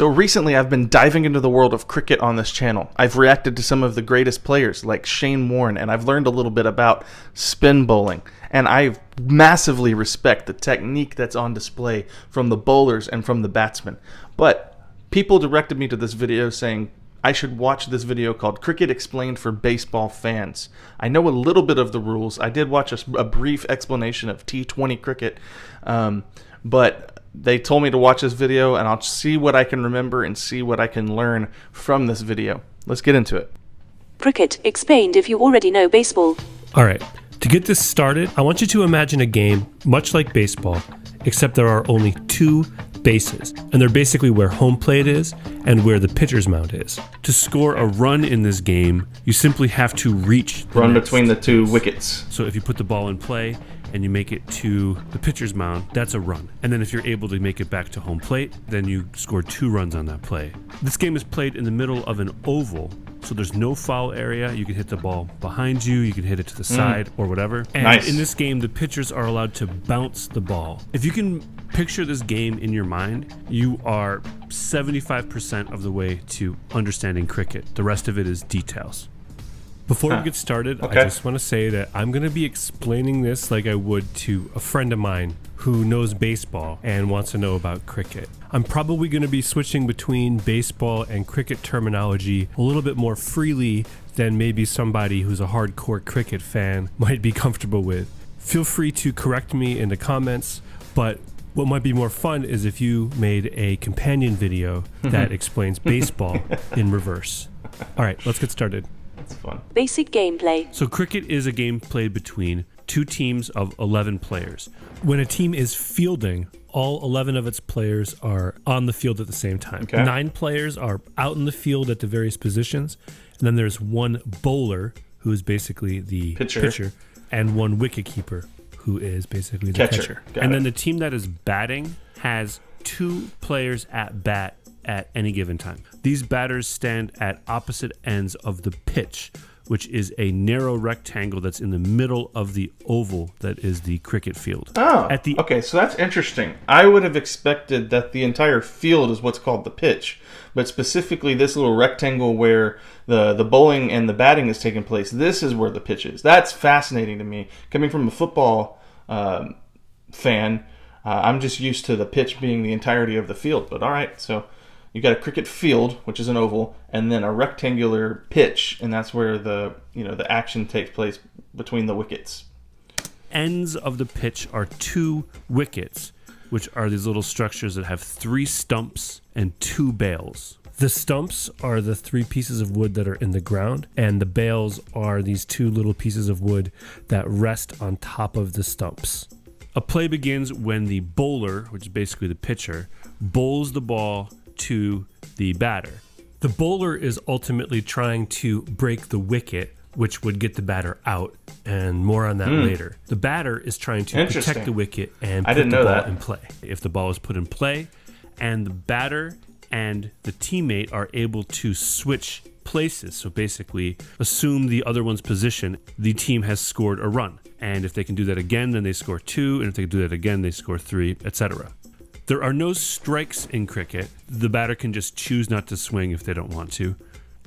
So recently I've been diving into the world of cricket on this channel. I've reacted to some of the greatest players like Shane Warne, and I've learned a little bit about spin bowling. And I massively respect the technique that's on display from the bowlers and from the batsmen. But people directed me to this video saying I should watch this video called Cricket Explained for Baseball Fans. I know a little bit of the rules. I did watch a brief explanation of T20 cricket, but they told me to watch this video, and I'll see what I can remember and see what I can learn from this video. Let's get into it. Cricket Explained if you already know baseball. All right, to get this started, I want you to imagine a game much like baseball, except there are only two bases, and they're basically where home plate is and where the pitcher's mound is. To score a run in this game, you simply have to reach the Run next. between the two wickets. So if you put the ball in play and you make it to the pitcher's mound, that's a run. And then if you're able to make it back to home plate, then you score 2 runs on that play. This game is played in the middle of an oval, so there's no foul area. You can hit the ball behind you, you can hit it to the side or whatever. And Nice. in this game, the pitchers are allowed to bounce the ball. If you can picture this game in your mind, you are 75% of the way to understanding cricket. The rest of it is details. Before we get started, Okay. I just want to say that I'm going to be explaining this like I would to a friend of mine who knows baseball and wants to know about cricket. I'm probably going to be switching between baseball and cricket terminology a little bit more freely than maybe somebody who's a hardcore cricket fan might be comfortable with. Feel free to correct me in the comments, but what might be more fun is if you made a companion video that explains baseball in reverse. All right, let's get started. That's fun. Basic gameplay. So cricket is a game played between two teams of 11 players. When a team is fielding, all 11 of its players are on the field at the same time. Okay. 9 players are out in the field at the various positions, and then there's one bowler, who is basically the pitcher and one wicketkeeper, who is basically the catcher. And then the team that is batting has 2 players at bat at any given time. These batters stand at opposite ends of the pitch, which is a narrow rectangle that's in the middle of the oval that is the cricket field. Oh, okay, so that's interesting. I would have expected that the entire field is what's called the pitch, but specifically this little rectangle where the bowling and the batting is taking place, this is where the pitch is. That's fascinating to me. Coming from a football fan, I'm just used to the pitch being the entirety of the field, but all right, so you got a cricket field, which is an oval, and then a rectangular pitch, and that's where the action takes place between the wickets. Ends of the pitch are 2 wickets, which are these little structures that have 3 stumps and 2 bails. The stumps are the 3 pieces of wood that are in the ground, and the bails are these 2 little pieces of wood that rest on top of the stumps. A play begins when the bowler, which is basically the pitcher, bowls the ball to the batter. The bowler is ultimately trying to break the wicket, which would get the batter out, and more on that later. The batter is trying to protect the wicket and put the ball in play. If the ball is put in play and the batter and the teammate are able to switch places, so basically assume the other one's position, the team has scored a run. And if they can do that again, then they score 2, and if they do that again, they score 3, etc. There are no strikes in cricket. The batter can just choose not to swing if they don't want to.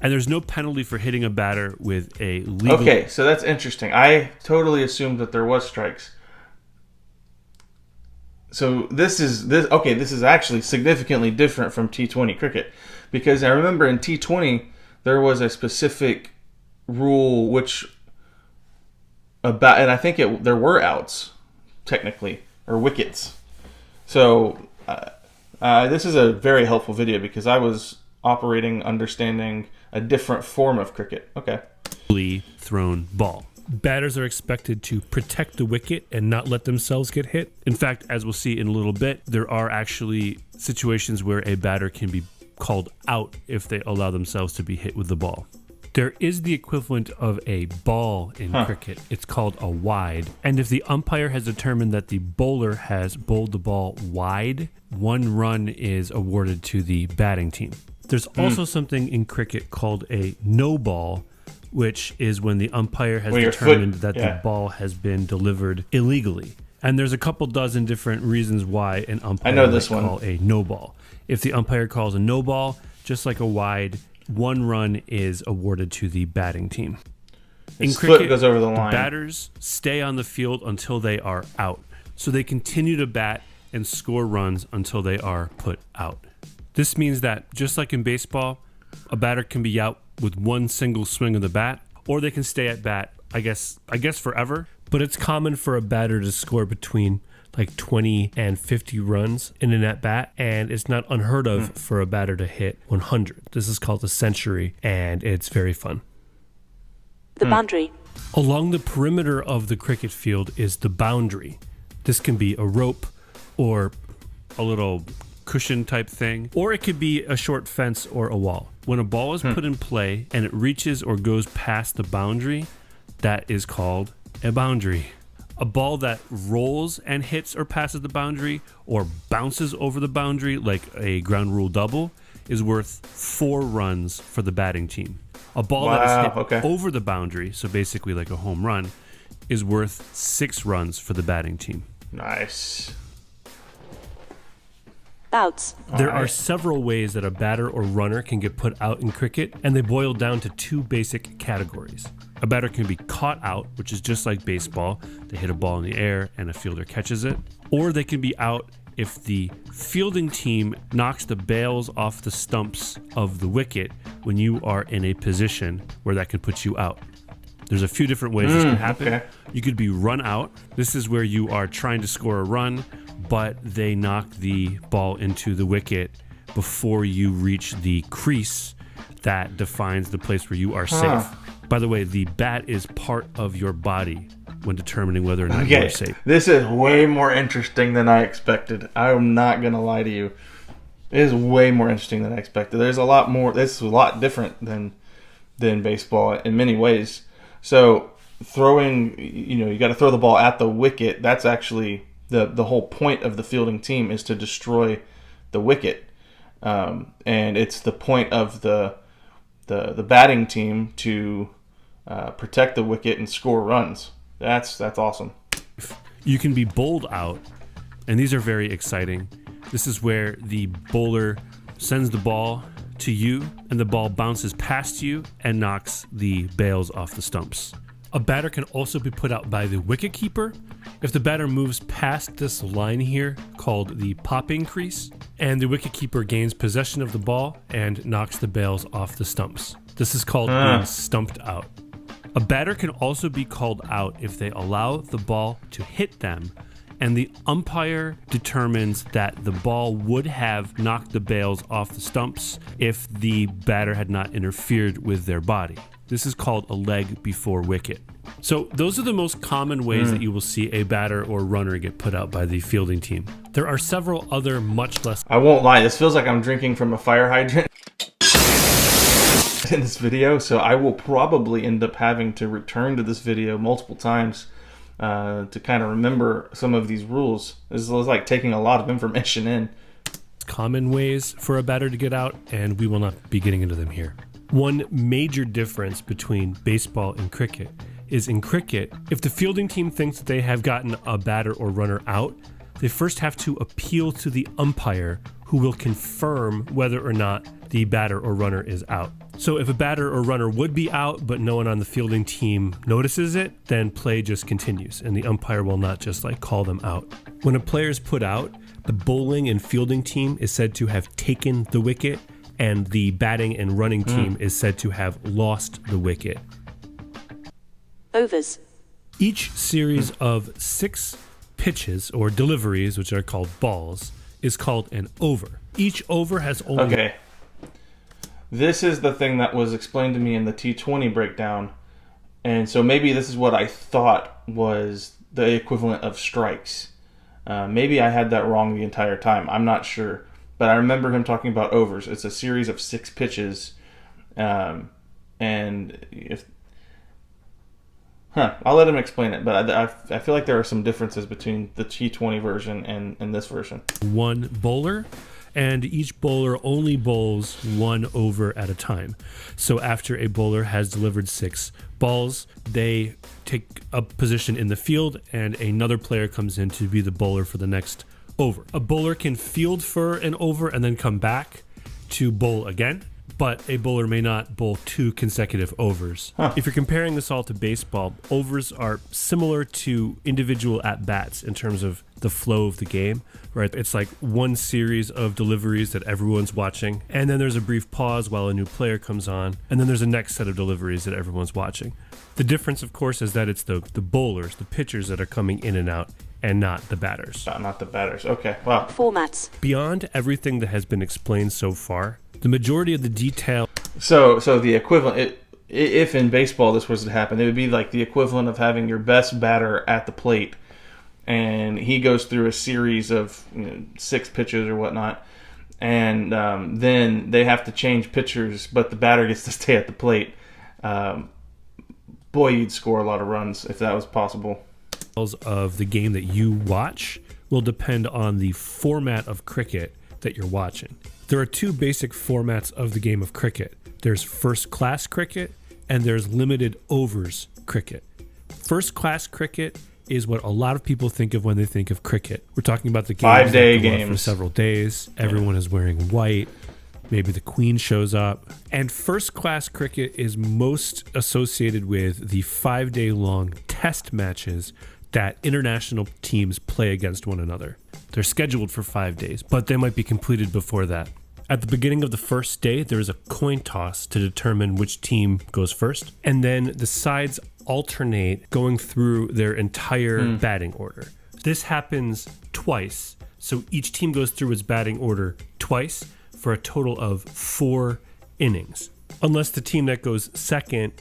And there's no penalty for hitting a batter with a legal... Okay, so that's interesting. I totally assumed that there was strikes. So this is actually significantly different from T20 cricket, because I remember in T20 there was a specific rule and I think there were outs technically, or wickets. So this is a very helpful video because I was understanding a different form of cricket. Okay. Thrown ball. Batters are expected to protect the wicket and not let themselves get hit. In fact, as we'll see in a little bit, there are actually situations where a batter can be called out if they allow themselves to be hit with the ball. There is the equivalent of a ball in cricket. It's called a wide. And if the umpire has determined that the bowler has bowled the ball wide, 1 run is awarded to the batting team. There's also something in cricket called a no ball, which is when the umpire has determined that the ball has been delivered illegally. And there's a couple dozen different reasons why an umpire I know this might one. call a no ball. If the umpire calls a no ball, just like a wide, 1 run is awarded to the batting team. His foot goes over the line. Batters stay on the field until they are out. So they continue to bat and score runs until they are put out. This means that, just like in baseball, a batter can be out with one single swing of the bat, or they can stay at bat, I guess forever. But it's common for a batter to score between like 20 and 50 runs in an at-bat, and it's not unheard of for a batter to hit 100. This is called a century, and it's very fun. The boundary. Along the perimeter of the cricket field is the boundary. This can be a rope or a little cushion type thing, or it could be a short fence or a wall. When a ball is put in play and it reaches or goes past the boundary, that is called a boundary. A ball that rolls and hits or passes the boundary or bounces over the boundary like a ground rule double is worth 4 runs for the batting team. A ball that is hit over the boundary, so basically like a home run, is worth 6 runs for the batting team. Nice. Bouts. There are several ways that a batter or runner can get put out in cricket, and they boil down to 2 basic categories. A batter can be caught out, which is just like baseball. They hit a ball in the air and a fielder catches it. Or they can be out if the fielding team knocks the bails off the stumps of the wicket when you are in a position where that can put you out. There's a few different ways this can happen. Okay. You could be run out. This is where you are trying to score a run, but they knock the ball into the wicket before you reach the crease that defines the place where you are safe. By the way, the bat is part of your body when determining whether or not you are safe. This is way more interesting than I expected. I'm not going to lie to you. It is way more interesting than I expected. There's a lot more. This is a lot different than baseball in many ways. So throwing, you got to throw the ball at the wicket. That's actually the whole point of the fielding team is to destroy the wicket. And it's the point of the batting team to protect the wicket and score runs. That's awesome. You can be bowled out, and these are very exciting. This is where the bowler sends the ball to you, and the ball bounces past you and knocks the bails off the stumps. A batter can also be put out by the wicketkeeper if the batter moves past this line here called the popping crease, and the wicketkeeper gains possession of the ball and knocks the bails off the stumps. This is called being stumped out. A batter can also be called out if they allow the ball to hit them, and the umpire determines that the ball would have knocked the bails off the stumps if the batter had not interfered with their body. This is called a leg before wicket. So those are the most common ways that you will see a batter or runner get put out by the fielding team. There are several other much less... I won't lie, this feels like I'm drinking from a fire hydrant in this video, so I will probably end up having to return to this video multiple times to kind of remember some of these rules. This is like taking a lot of information in. Common ways for a batter to get out, and we will not be getting into them here. One major difference between baseball and cricket is in cricket, if the fielding team thinks that they have gotten a batter or runner out, they first have to appeal to the umpire, who will confirm whether or not the batter or runner is out. So if a batter or runner would be out, but no one on the fielding team notices it, then play just continues, and the umpire will not just call them out. When a player is put out, the bowling and fielding team is said to have taken the wicket, and the batting and running team is said to have lost the wicket. Overs. Each series of 6 pitches or deliveries, which are called balls, is called an over. Each over has only... Okay. This is the thing that was explained to me in the T20 breakdown. And so maybe this is what I thought was the equivalent of strikes. Maybe I had that wrong the entire time. I'm not sure. But I remember him talking about overs. It's a series of 6 pitches. And if... I'll let him explain it. But I feel like there are some differences between the T20 version and this version. One bowler And each bowler only bowls 1 over at a time. So after a bowler has delivered 6 balls, they take a position in the field and another player comes in to be the bowler for the next over. A bowler can field for an over and then come back to bowl again, but a bowler may not bowl 2 consecutive overs. If you're comparing this all to baseball, overs are similar to individual at-bats in terms of the flow of the game, right? It's like one series of deliveries that everyone's watching, and then there's a brief pause while a new player comes on, and then there's a next set of deliveries that everyone's watching. The difference, of course, is that it's the bowlers, the pitchers that are coming in and out, and not the batters. Not the batters. Okay, wow. Formats. Beyond everything that has been explained so far, the majority of the detail... So the equivalent, if in baseball this was to happen, it would be like the equivalent of having your best batter at the plate, and he goes through a series of 6 pitches or whatnot, and then they have to change pitchers, but the batter gets to stay at the plate. Boy, you'd score a lot of runs if that was possible. Of the game that you watch will depend on the format of cricket that you're watching. There are 2 basic formats of the game of cricket. There's first class cricket and there's limited overs cricket. First class cricket is what a lot of people think of when they think of cricket. We're talking about the games 5-day that go on games for several days. Everyone is wearing white. Maybe the Queen shows up. And first class cricket is most associated with the 5-day long test matches that international teams play against one another. They're scheduled for 5 days, but they might be completed before that. At the beginning of the first day, there is a coin toss to determine which team goes first, and then the sides alternate going through their entire batting order. This happens twice, so each team goes through its batting order twice for a total of 4 innings. Unless the team that goes second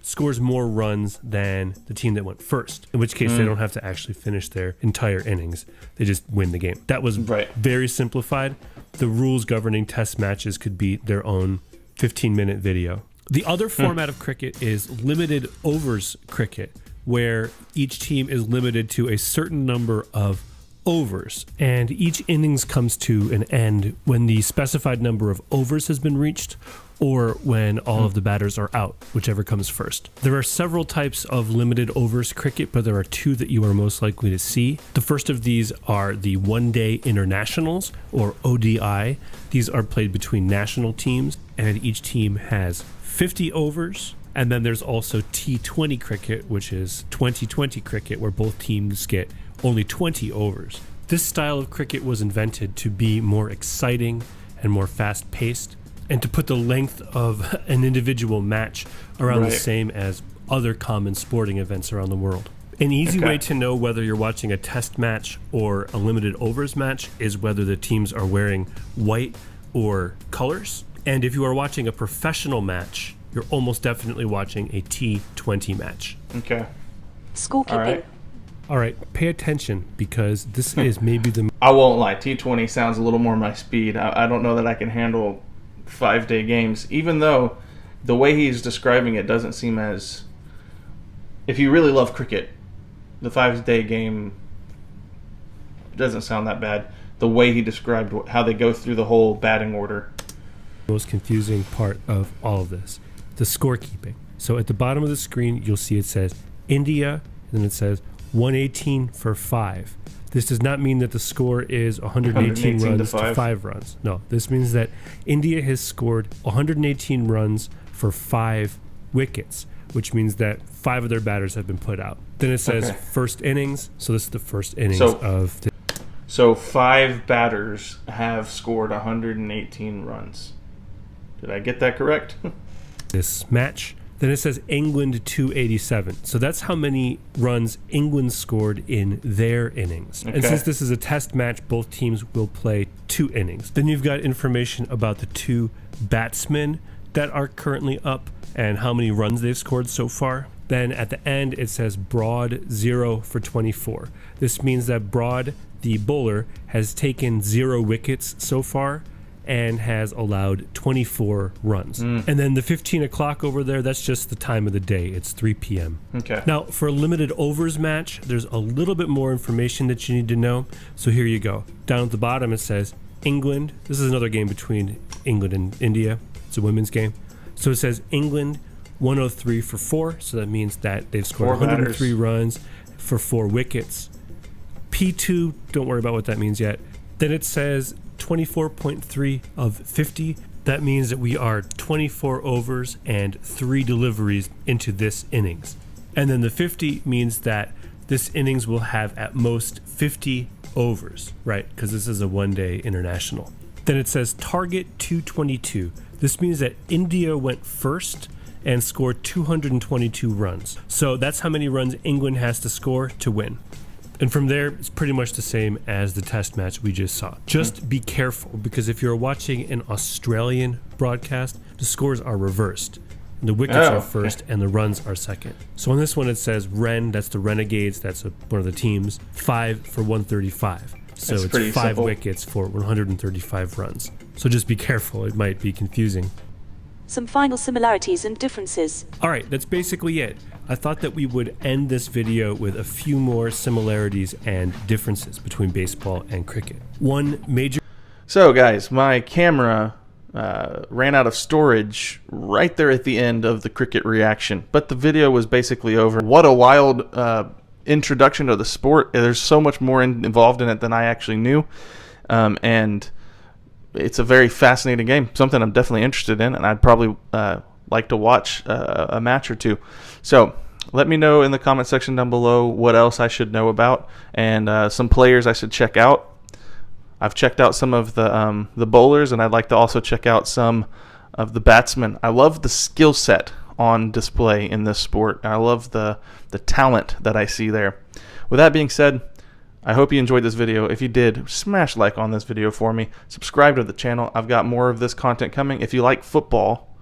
scores more runs than the team that went first, in which case they don't have to actually finish their entire innings. They just win the game. That was very simplified. The rules governing test matches could be their own 15-minute video. The other format of cricket is limited overs cricket, where each team is limited to a certain number of overs, and each innings comes to an end when the specified number of overs has been reached or when all of the batters are out, whichever comes first. There are several types of limited overs cricket, but there are 2 that you are most likely to see. The first of these are the one-day internationals, or ODI. These are played between national teams, and each team has 50 overs. And then there's also T20 cricket, which is 2020 cricket, where both teams get only 20 overs. This style of cricket was invented to be more exciting and more fast-paced, and to put the length of an individual match around the same as other common sporting events around the world. An easy way to know whether you're watching a test match or a limited overs match is whether the teams are wearing white or colors. And if you are watching a professional match, you're almost definitely watching a T20 match. Okay. Scorekeeping. All right, pay attention, because this is maybe the... I won't lie, T20 sounds a little more my speed. I don't know that I can handle 5-day games, even though the way he's describing it doesn't seem as... If you really love cricket, the 5-day game doesn't sound that bad. The way he described how they go through the whole batting order. Most confusing part of all of this, the scorekeeping. So at the bottom of the screen, you'll see it says India, and then it says 118 for 5. This does not mean that the score is 118 runs to 5 runs. No, this means that India has scored 118 runs for 5 wickets, which means that 5 of their batters have been put out. Then it says first innings, so this is the first innings of... So 5 batters have scored 118 runs. Did I get that correct? This match. Then it says England 287. So that's how many runs England scored in their innings. And since this is a test match, both teams will play 2 innings. Then you've got information about the 2 batsmen that are currently up and how many runs they've scored so far. Then at the end, it says Broad 0 for 24. This means that Broad, the bowler, has taken 0 wickets so far and has allowed 24 runs. And then the 15 o'clock over there, that's just the time of the day. It's 3 p.m. Okay. Now, for a limited overs match, there's a little bit more information that you need to know. So here you go. Down at the bottom, it says England. This is another game between England and India. It's a women's game. So it says England 103 for 4. So that means that they've scored 103 runs for 4 wickets. P2, don't worry about what that means yet. Then it says 24.3 of 50. That means that we are 24 overs and 3 deliveries into this innings. And then the 50 means that this innings will have at most 50 overs, right? Because this is a one-day international. Then it says target 222. This means that India went first and scored 222 runs. So that's how many runs England has to score to win. And from there, it's pretty much the same as the test match we just saw. Just be careful, because if you're watching an Australian broadcast, the scores are reversed. The wickets are first and the runs are second. So on this one, it says Ren, that's the Renegades, that's one of the teams, 5 for 135. So That's it's 5 simple. wickets for 135 runs. So just be careful, it might be confusing. Some final similarities and differences. All right, that's basically it. I thought that we would end this video with a few more similarities and differences between baseball and cricket. One major... So guys, my camera ran out of storage right there at the end of the cricket reaction, but the video was basically over. What a wild introduction to the sport. There's so much more involved in it than I actually knew, and it's a very fascinating game, something I'm definitely interested in, and I'd probably like to watch a match or two. So let me know in the comment section down below what else I should know about, and some players I should check out. I've checked out some of the bowlers, and I'd like to also check out some of the batsmen. I love the skill set on display in this sport. I love the talent that I see there. With that being said, I hope you enjoyed this video. If you did, smash like on this video for me. Subscribe to the channel. I've got more of this content coming. If you like football,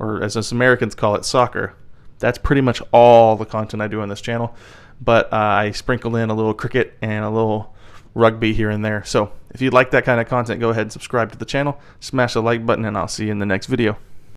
or as us Americans call it, soccer, that's pretty much all the content I do on this channel. But I sprinkle in a little cricket and a little rugby here and there. So if you'd like that kind of content, go ahead and subscribe to the channel, smash the like button, and I'll see you in the next video.